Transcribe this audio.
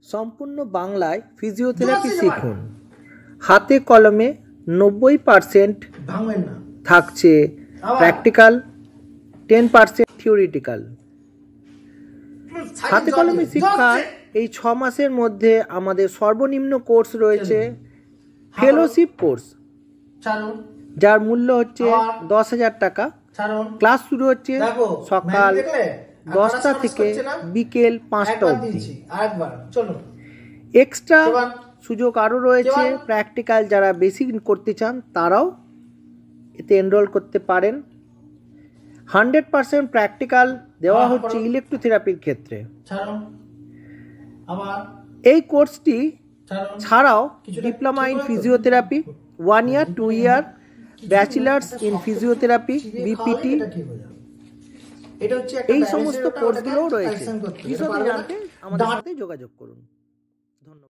সম্পূর্ণ বাংলায় ফিজিওথেরাপি শিখুন। হাতে কলমে 90% থাকছে প্র্যাকটিক্যাল, 10% থিওরিটিক্যাল। হাতে কলমে শিক্ষার এই 6 মাসের মধ্যে আমাদের সর্বনিম্ন কোর্স রয়েছে ফেলোশিপ কোর্স, যার মূল্য হচ্ছে 10,000 টাকা। ক্লাস শুরু হচ্ছে সকাল 10টা থেকে বিকেল 5টা অবধি। এক্সট্রা সুযোগ আরও রয়েছে, প্র্যাকটিক্যাল যারা বেশি করতে চান তারাও এতে এনরোল করতে পারেন। 100% প্র্যাকটিক্যাল দেওয়া হচ্ছে ইলেকট্রোথেরাপির ক্ষেত্রে। এই কোর্সটি ছাড়াও diploma in physiotherapy, 1 year 2 year bachelors in physiotherapy BPT, এই সমস্ত কোর্সগুলোও রয়েছে। বিশদে জানতে আমাদের সাথে যোগাযোগ করুন। ধন্যবাদ।